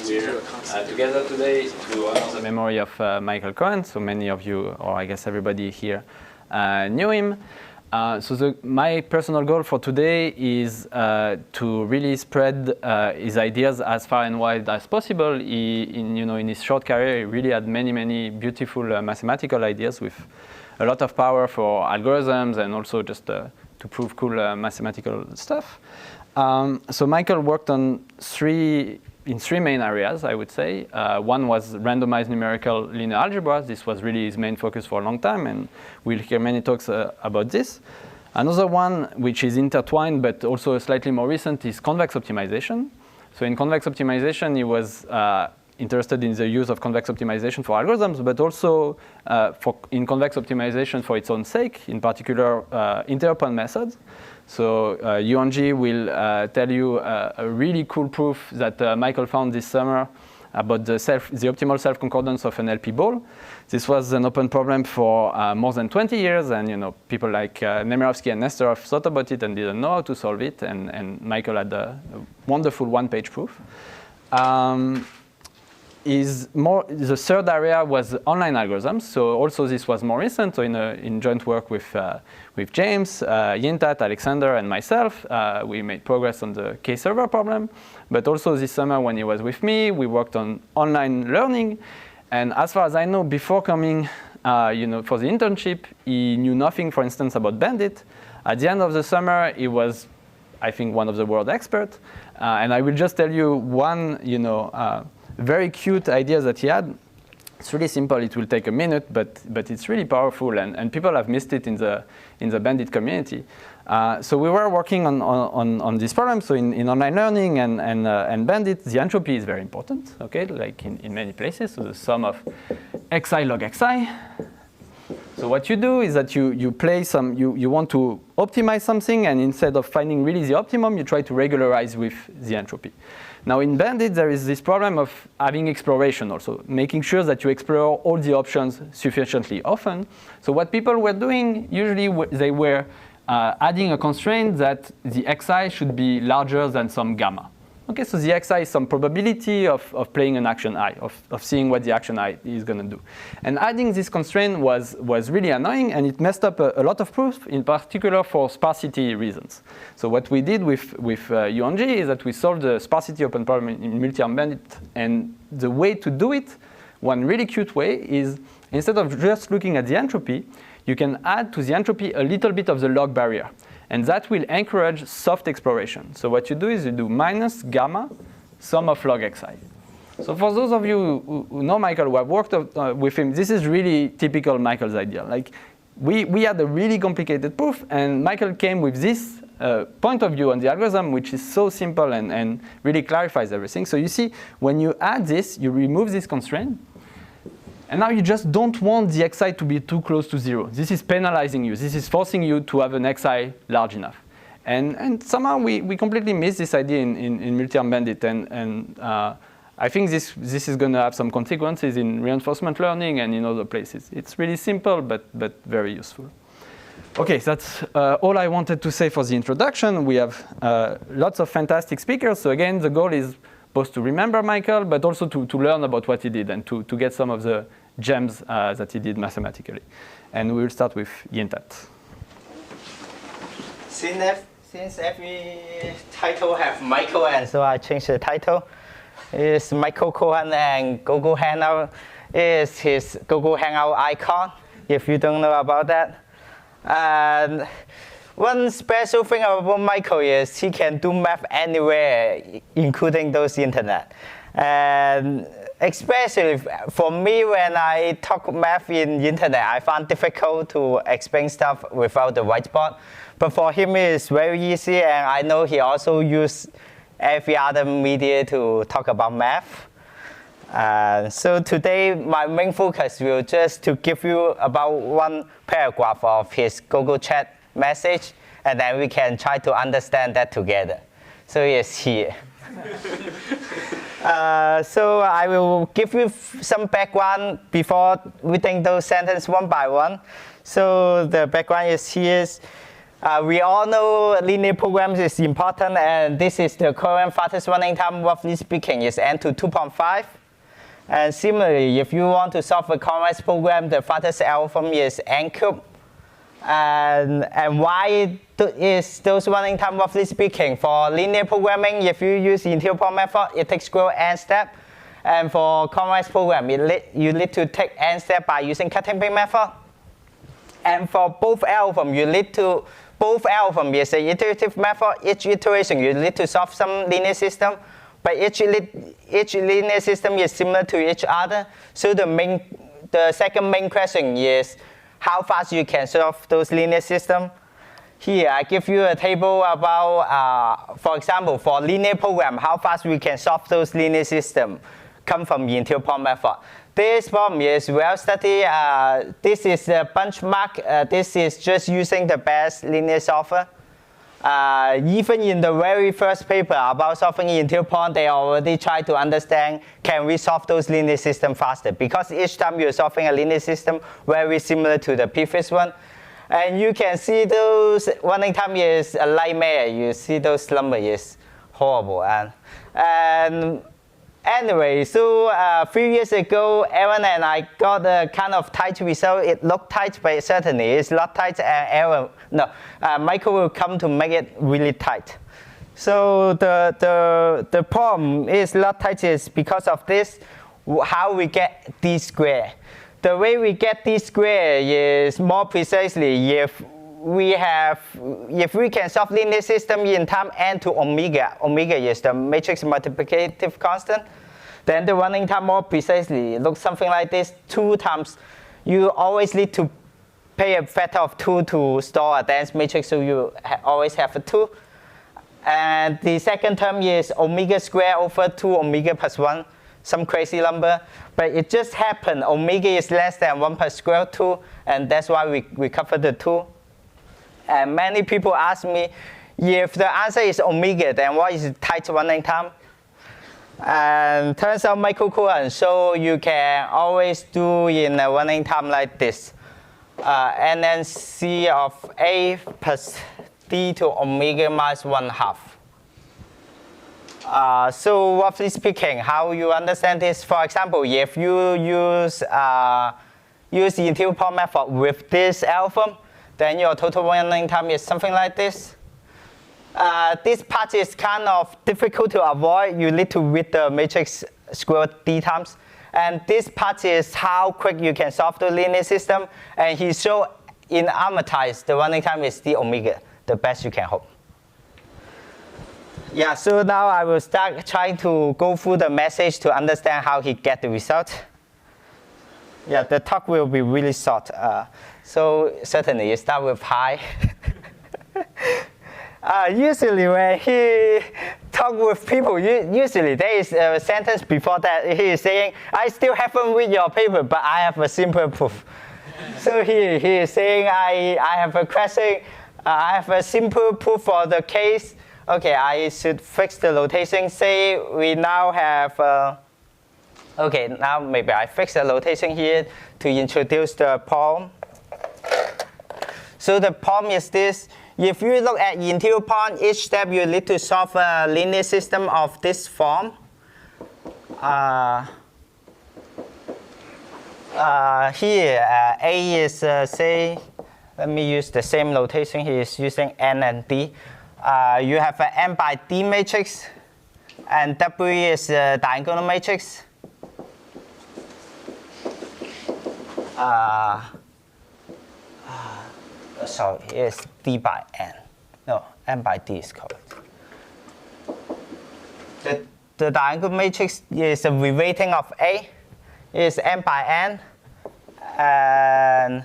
we're together today to honor the memory of Michael Cohen. So many of you, or I guess everybody here, knew him. My personal goal for today is to really spread his ideas as far and wide as possible. In his short career, he really had many beautiful mathematical ideas with a lot of power for algorithms and also just to prove cool mathematical stuff. So Michael worked on three main areas, I would say. One was randomized numerical linear algebra. This was really his main focus for a long time, and we'll hear many talks about this. Another one, which is intertwined but also slightly more recent, is convex optimization. So in convex optimization, he was interested in the use of convex optimization for algorithms, but also in convex optimization for its own sake, in particular interoperant methods. So Yuanji will tell you a really cool proof that Michael found this summer about the optimal self-concordance of an LP ball. This was an open problem for more than 20 years, and people like Nemirovsky and Nesterov thought about it and didn't know how to solve it, and Michael had a wonderful one-page proof. The third area was online algorithms. So also this was more recent. So in joint work with James, Yin Tat, Aleksander, and myself, we made progress on the K-server problem. But also this summer when he was with me, we worked on online learning. And as far as I know, before coming for the internship, he knew nothing, for instance, about Bandit. At the end of the summer, he was, I think, one of the world experts. And I will just tell you one, very cute idea that he had. It's really simple. It will take a minute, but it's really powerful, and people have missed it in the Bandit community. So we were working on this problem. So in online learning and Bandit, the entropy is very important. Okay, like in many places. So the sum of xi log xi. So what you do is that you play you want to optimize something, and instead of finding really the optimum, you try to regularize with the entropy. Now in Bandit, there is this problem of having exploration also, making sure that you explore all the options sufficiently often. So what people were doing, usually they were adding a constraint that the xi should be larger than some gamma. Okay, so the xi is some probability of playing an action I, of seeing what the action I is going to do. And adding this constraint was really annoying, and it messed up a lot of proofs, in particular for sparsity reasons. So what we did with Yuanji is that we solved the sparsity open problem in multi-arm Bandit. And the way to do it, one really cute way, is instead of just looking at the entropy, you can add to the entropy a little bit of the log barrier. And that will encourage soft exploration. So what you do is you do minus gamma sum of log xi. So for those of you who know Michael, who have worked with him, this is really typical Michael's idea. Like we had a really complicated proof, and Michael came with this point of view on the algorithm, which is so simple and really clarifies everything. So you see, when you add this, you remove this constraint. And now you just don't want the xi to be too close to 0. This is penalizing you. This is forcing you to have an xi large enough. And somehow we completely miss this idea in multi-arm Bandit. And I think this is going to have some consequences in reinforcement learning and in other places. It's really simple, but very useful. OK, that's all I wanted to say for the introduction. We have lots of fantastic speakers. So again, the goal is both to remember Michael, but also to learn about what he did and to get some of the gems that he did mathematically. And we will start with Yin Tat. Since every title have Michael, and so I changed the title. It's Michael Cohen, and Google Hangout is his Google Hangout icon, if you don't know about that. And one special thing about Michael is he can do math anywhere, including those internet. And especially for me, when I talk math in internet, I find difficult to explain stuff without the whiteboard. But for him, it's very easy, and I know he also uses every other media to talk about math. So today, my main focus will just to give you about one paragraph of his Google Chat message, and then we can try to understand that together. So it's here. So I will give you some background before reading those sentences one by one. So the background is here. We all know linear programs is important, and this is the current fastest running time, roughly speaking, is n to 2.5. And similarly, if you want to solve a convex program, the fastest algorithm is n cubed. And why is those running time, roughly speaking? For linear programming, if you use integral point method, it takes square n steps. And for convex program, you need to take n steps by using cutting pin method. And for both algorithms, both algorithms is an iterative method. Each iteration, you need to solve some linear system. But each linear system is similar to each other. So the second main question is how fast you can solve those linear systems. Here, I give you a table about, for example, for linear program, how fast we can solve those linear systems come from integral point method. This problem is well studied. This is a benchmark. This is just using the best linear solver. Even in the very first paper about solving integral point, they already try to understand, can we solve those linear systems faster? Because each time you're solving a linear system, very similar to the previous one. And you can see those running time is a nightmare. You see those numbers is horrible. And anyway, so a few years ago, Aaron and I got a kind of tight result. It looked tight, but certainly it's not tight. Michael will come to make it really tight. So the problem is not tight is because of this, how we get d square. The way we get d square is more precisely if we can solve linear system in time n to omega. Omega is the matrix multiplicative constant. Then the running time more precisely looks something like this. 2 times, you always need to pay a factor of 2 to store a dense matrix, so you always have a 2. And the second term is omega squared over 2 omega plus 1, some crazy number. But it just happened, omega is less than 1 plus square root 2, and that's why we cover the 2. And many people ask me, if the answer is omega, then what is the tight running time? And turns out microcoherent, so you can always do in a running time like this. NNC of A plus d to omega minus 1/2. So roughly speaking, how you understand this? For example, if you use the integral point method with this algorithm, then your total running time is something like this. This part is kind of difficult to avoid. You need to read the matrix square root d times. And this part is how quick you can solve the linear system. And he showed in amortized, the running time is d omega, the best you can hope. Yeah, so now I will start trying to go through the message to understand how he get the result. Yeah, the talk will be really short. So certainly you start with high. Usually when he talk with people, usually there is a sentence before that. He is saying, I still haven't read your paper, but I have a simple proof. So he is saying, I have a question, I have a simple proof for the case. Okay, I should fix the notation. Say we now have, okay, now maybe I fix the notation here to introduce the problem. So the problem is this. If you look at integral point, each step you need to solve a linear system of this form. Here, A is, say, let me use the same notation. He is using N and D. You have an N by D matrix, and W is a diagonal matrix. Sorry, it's D by N. No, N by D is correct. The diagonal matrix is a reweighting of A. It's N by N. And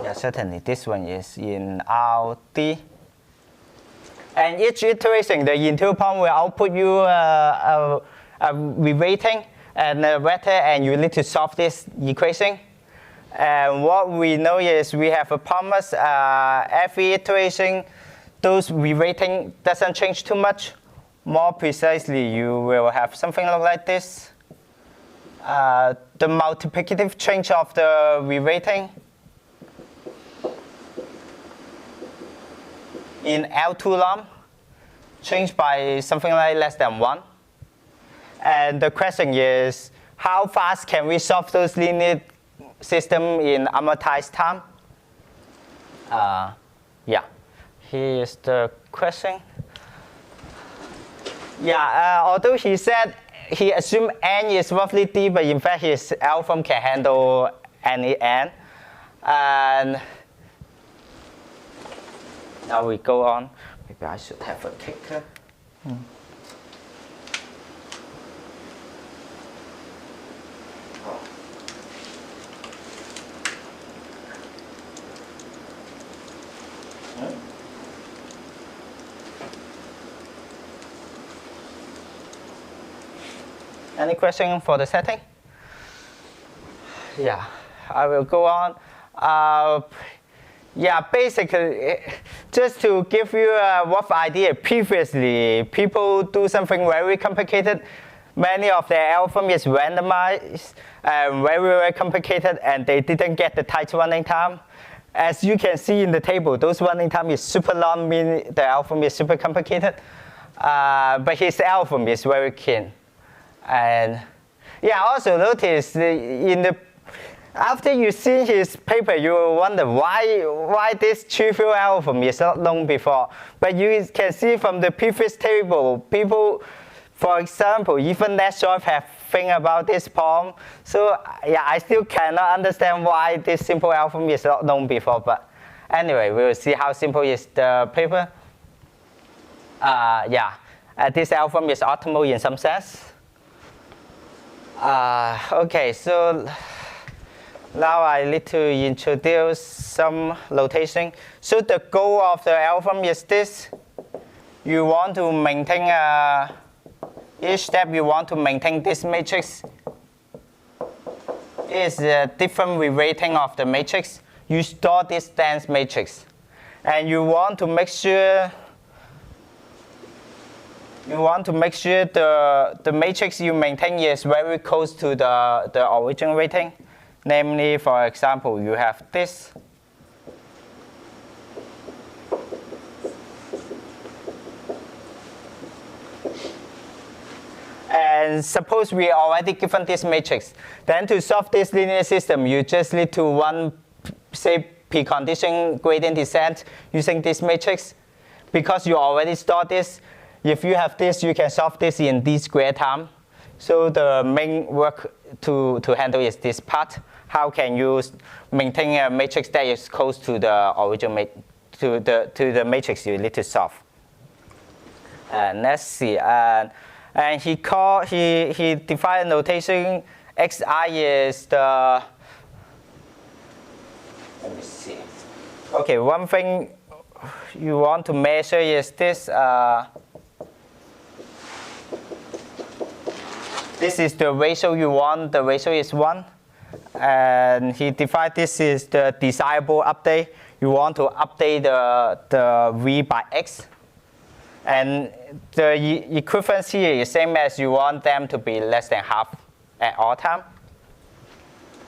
yeah, certainly this one is in RD. And each iteration, the integral point will output you a reweighting and a vector, and you need to solve this equation. And what we know is we have a promise. Every iteration, those reweighting doesn't change too much. More precisely, you will have something like this. The multiplicative change of the reweighting. in L2 long, change by something like less than 1. And the question is, how fast can we solve those linear systems in amortized time? Yeah, here's the question. Yeah, although he said he assumed n is roughly d, but in fact his algorithm can handle any n. And now we go on. Maybe I should have a kicker. Any question for the setting? Yeah, I will go on. Yeah, basically, just to give you a rough idea, previously, people do something very complicated. Many of their algorithm is randomized, very, very complicated, and they didn't get the tight running time. As you can see in the table, those running time is super long, meaning the algorithm is super complicated. But his algorithm is very keen. And yeah, also notice after you see his paper, you will wonder why this trivial algorithm is not known before. But you can see from the previous table, people, for example, even Neshoff have think about this problem. So yeah, I still cannot understand why this simple algorithm is not known before. But anyway, we will see how simple is the paper. Yeah, this algorithm is optimal in some sense. Okay, so now I need to introduce some notation. So the goal of the algorithm is this. You want to maintain, each step you want to maintain this matrix is a different reweighting of the matrix. You store this dense matrix. And you want to make sure the matrix you maintain is very close to the original weighting. Namely, for example, you have this. And suppose we are already given this matrix. Then to solve this linear system, you just need to run, say, precondition gradient descent using this matrix. Because you already stored this, if you have this, you can solve this in d squared time. So the main work to handle is this part. How can you maintain a matrix that is close to the original to the matrix you need to solve? And let's see. And he defined a notation. Xi is the. Let me see. Okay, one thing you want to measure is this. This is the ratio you want. The ratio is 1. And he defined this is the desirable update. You want to update the v by x. And the equivalence here is same as you want them to be less than half at all time.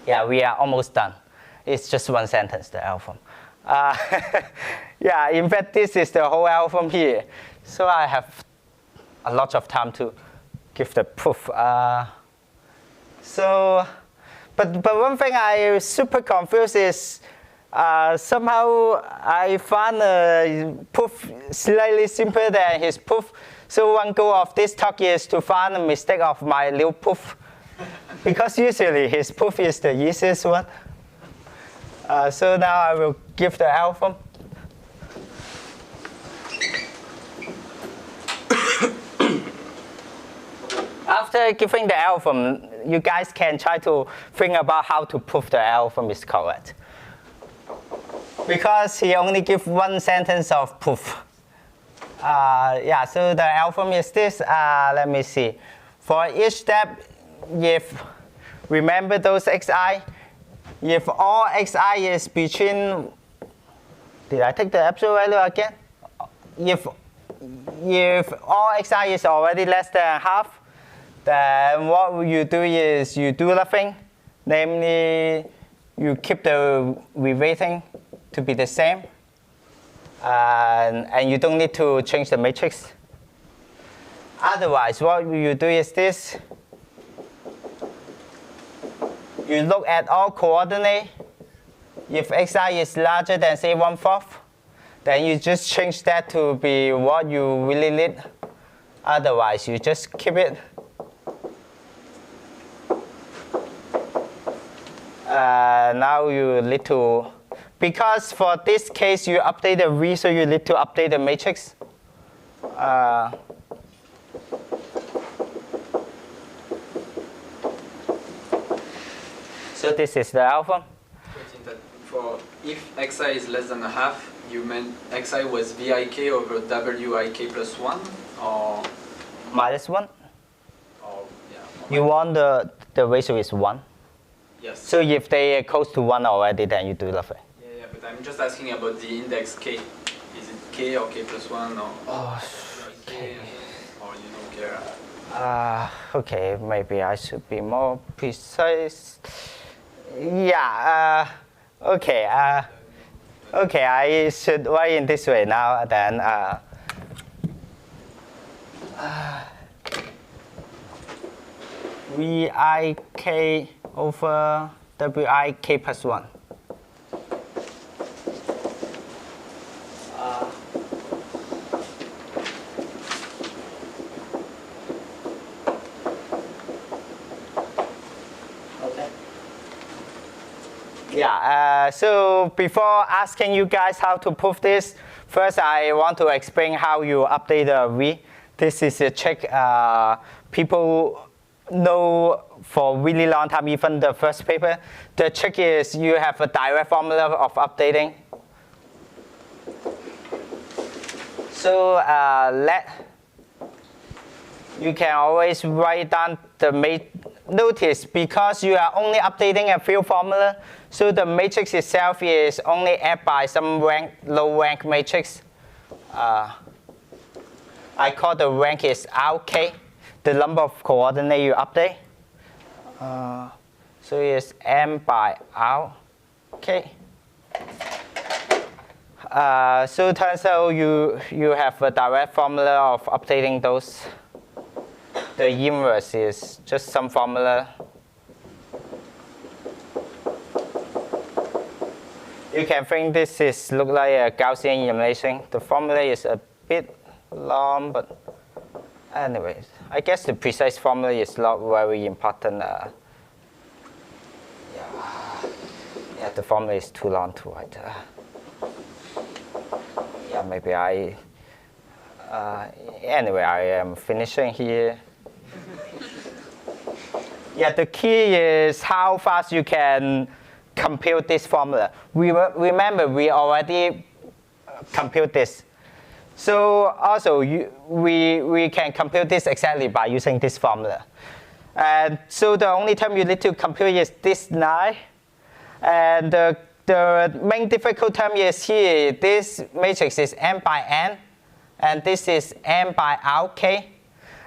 Yeah, we are almost done. It's just one sentence, the algorithm. Yeah, in fact, this is the whole algorithm here. So I have a lot of time to give the proof. But one thing I was super confused is somehow I found a proof slightly simpler than his proof. So one goal of this talk is to find a mistake of my little proof. Because usually his proof is the easiest one. So now I will give the algorithm. After giving the algorithm, you guys can try to think about how to prove the algorithm is correct. Because he only gives one sentence of proof. Yeah, so the algorithm is this. Let me see. For each step, if remember those xi, if all xi is between, did I take the absolute value again? If all xi is already less than half, then what you do is you do nothing. Namely, you keep the reweighting to be the same. And you don't need to change the matrix. Otherwise, what you do is this. You look at all coordinates. If xi is larger than, say, 1/4, then you just change that to be what you really need. Otherwise, you just keep it. Now you need to, because for this case you update the V, so you need to update the matrix. So this is the alpha. For if xi is less than a half, you meant xi was vik over wik plus 1, or minus 1? Or, yeah, you want the ratio is 1? Yes. So if they are close to 1 already, then you do nothing. Yeah, but I'm just asking about the index k. Is it k or k plus 1, or k, or you don't care? Okay, maybe I should be more precise. Yeah, okay, I should write in this way now, then Vik over Wik plus 1. Yeah, so before asking you guys how to prove this, first I want to explain how you update the V. This is a trick people know for a really long time, even the first paper. The trick is you have a direct formula of updating. So you can always write down the notice, because you are only updating a field formula, so the matrix itself is only added by some low rank matrix. I call the rank is Rk, the number of coordinates you update. So it's m by Rk. So it turns out you have a direct formula of updating those. The inverse is just some formula. You can think this is look like a Gaussian elimination. The formula is a bit long, but anyways, I guess the precise formula is not very important. Yeah, the formula is too long to write. Yeah, maybe anyway, I am finishing here. Yeah, the key is how fast you can compute this formula. Remember, we already compute this. So also, we can compute this exactly by using this formula. And so the only term you need to compute is this 9. And the main difficult term is here. This matrix is m by n, and this is m by Rk.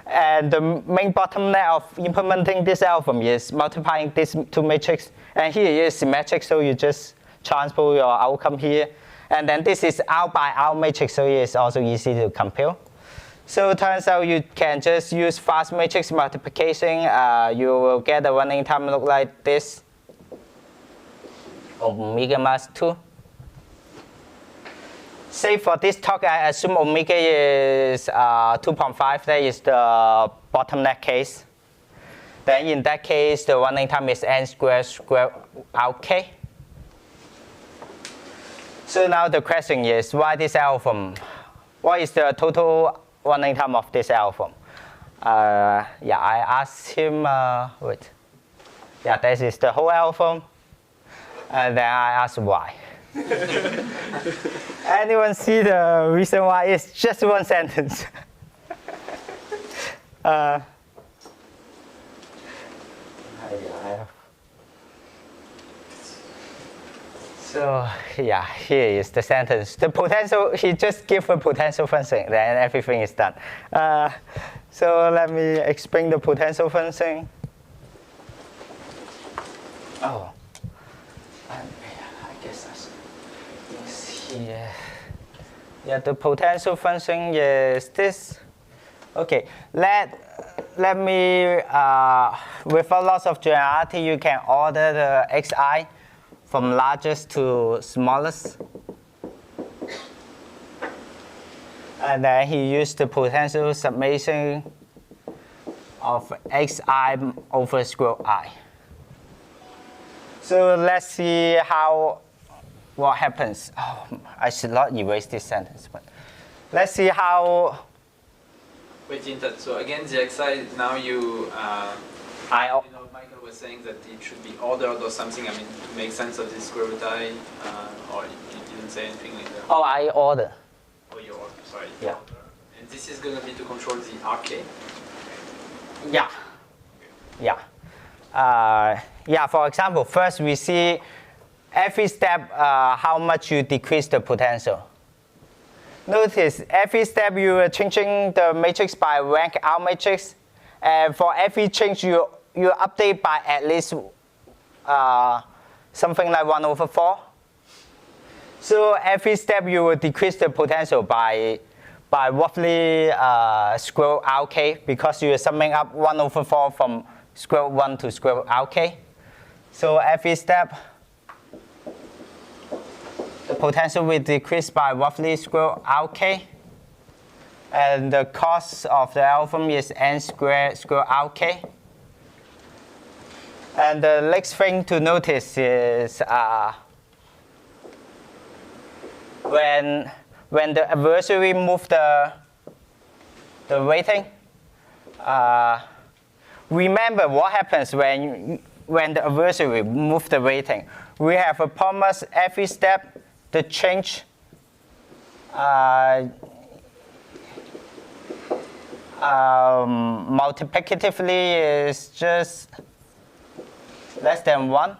And the main bottleneck of implementing this algorithm is multiplying these two matrices. And here is symmetric, so you just transpose your outcome here. And then this is R by R matrix, so it's also easy to compute. So it turns out you can just use fast matrix multiplication. You will get the running time look like this. Omega minus 2. Say for this talk, I assume omega is 2.5. That is the bottleneck case. Then in that case, the running time is n squared Rk. So now the question is, why this algorithm? What is the total running time of this algorithm? Yeah, I asked him, wait. Yeah, this is the whole algorithm. And then I asked why. Anyone see the reason why? It's just one sentence. So yeah, here is the sentence. The potential, he just gives a potential function, then everything is done. So let me explain the potential function. Oh, I guess I should use here. Yeah, the potential function is this. Okay, let me, without lots of generality, you can order the xi from largest to smallest. And then he used the potential summation of xi over square I. So let's see what happens. Oh, I should not erase this sentence, but let's see how. Wait, Yin Tat, so again, the xi, now you know, Michael was saying that it should be ordered or something, I mean, to make sense of this square root I, or you didn't say anything like that? Oh, I order. Oh, you order, sorry. Yeah. And this is going to be to control the RK? Yeah. Yeah. Yeah, for example, first we see every step how much you decrease the potential. Notice every step you are changing the matrix by rank out matrix, and for every change you update by at least something like 1/4. So every step you will decrease the potential by roughly square root RK, because you are summing up 1/4 from square root 1 to square root RK. So every step, the potential will decrease by roughly square root RK. And the cost of the algorithm is n squared square root RK. And the next thing to notice is when the adversary moves the weighting, remember what happens when the adversary moves the weighting. We have a promise every step, the change multiplicatively is just less than 1.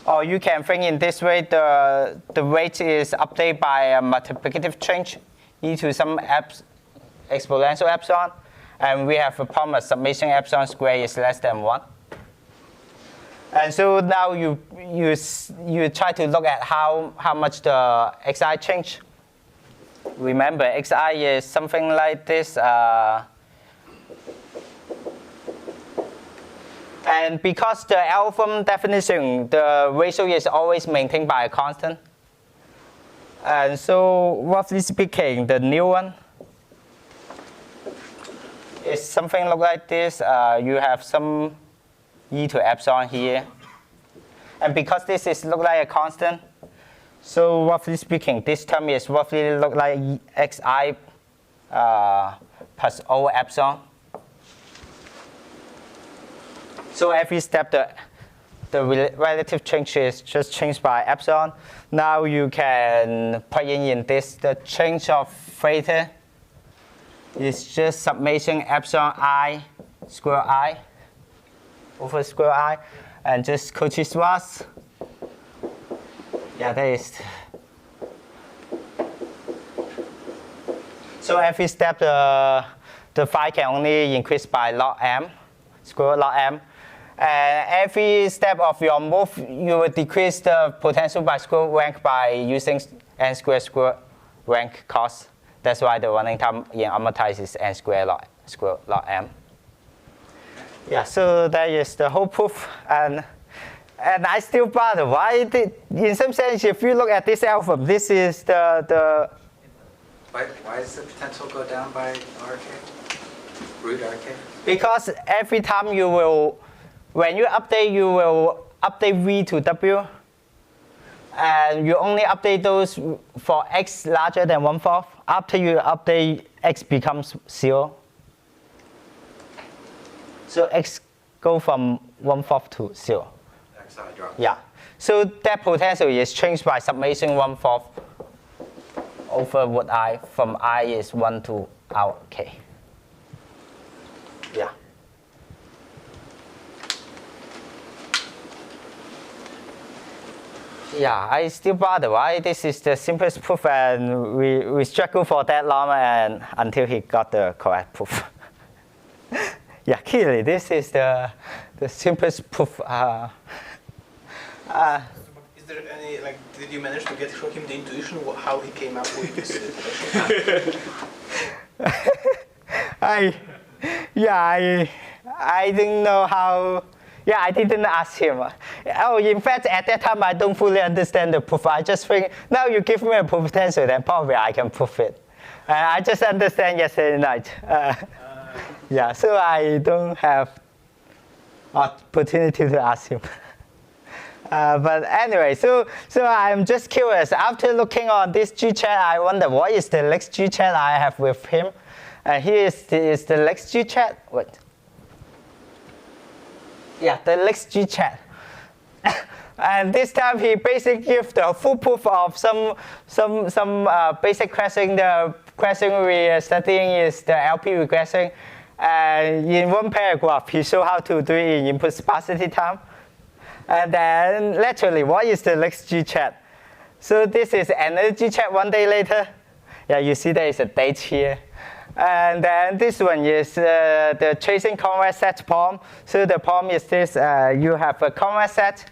Or you can think in this way, the weight is updated by a multiplicative change e to some exponential epsilon. And we have a promise summation epsilon squared is less than 1. And so now you try to look at how much the xi change. Remember, xi is something like this. And because the algorithm definition, the ratio is always maintained by a constant. And so roughly speaking, the new one is something like this. You have some e to epsilon here. And because this is look like a constant, so roughly speaking, this term is roughly look like xi plus O epsilon. So every step, the relative change is just changed by epsilon. Now you can put in this, the change of theta is just summation epsilon I square I over square I, and just Cauchy-Schwarz. Yeah, that is. So every step, the phi can only increase by log m, square log m. And every step of your move, you will decrease the potential by square rank by using n square rank cost. That's why the running time in amortize is n square log m. Yeah, so that is the whole proof. And I still bother why in some sense, if you look at this algorithm, this is the Why does the potential go down by RK? Root RK? Because every time you will, when you will update V to W. And you only update those for x larger than 1/4. After you update, x becomes 0. So x go from 1/4 to 0. Xi drops. Yeah. So that potential is changed by summation 1/4 over what I, from I is 1 to RK. Yeah. Yeah, I still bother why this is the simplest proof, and we struggle for that long and until he got the correct proof. Yeah, clearly this is the simplest proof. Is there any, like, did you manage to get from him the intuition how he came up with this I didn't know how. Yeah, I didn't ask him. Oh, in fact, at that time, I don't fully understand the proof. I just think, now you give me a proof potential, then probably I can prove it. I just understand yesterday night. Yeah, so I don't have opportunity to ask him. But anyway, so I'm just curious. After looking on this G-chat, I wonder what is the next G-chat I have with him. Here is the next G-chat. What? Yeah, the next G-chat. And this time he basically gives the full proof of some basic question. The question we are studying is the LP regressing. And in one paragraph, he showed how to do it in input sparsity time. And then laterally, what is the next G-chat? So this is another G-chat 1 day later. Yeah, you see there is a date here. And then this one is the tracing convex set problem. So the problem is this, you have a convex set,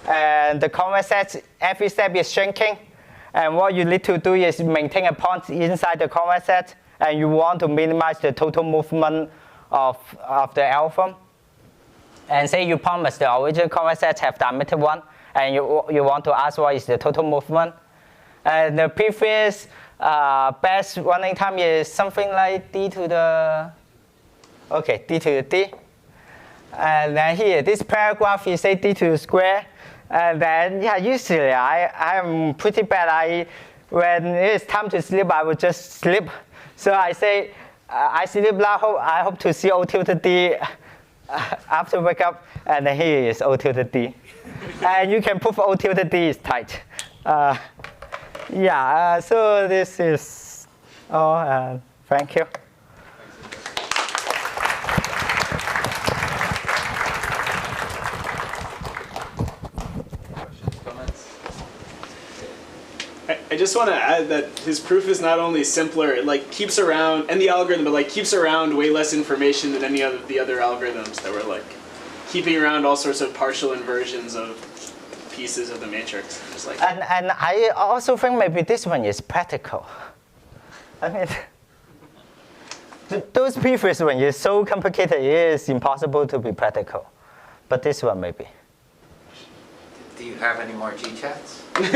and the convex set, every step is shrinking. And what you need to do is maintain a point inside the convex set, and you want to minimize the total movement of the alpha. And say you promise the original convex set have diameter 1, and you want to ask what is the total movement. And the previous best running time is something like d to the d. And then here, this paragraph is say d to the square. And then, yeah, usually I'm pretty bad. When it's time to sleep, I would just sleep. So I say, I sleep now, I hope to see O tilde d after wake up. And then here is O tilde d. And you can prove O tilde d is tight. Yeah, so this is all. Thank you. I just want to add that his proof is not only simpler, it like keeps around, and the algorithm, but like keeps around way less information than any of the other algorithms that were like keeping around all sorts of partial inversions of pieces of the matrix. Just like and I also think maybe this one is practical. I mean, those previous one is so complicated, it is impossible to be practical. But this one maybe. Do you have any more G-chats? This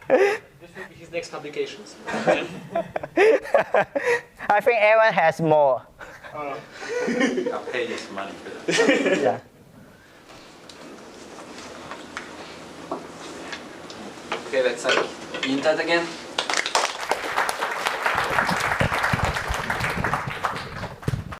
will be his next publications. I think Aaron has more. I'll pay you some money for this. Yeah. Okay, let's have Yin Tat again.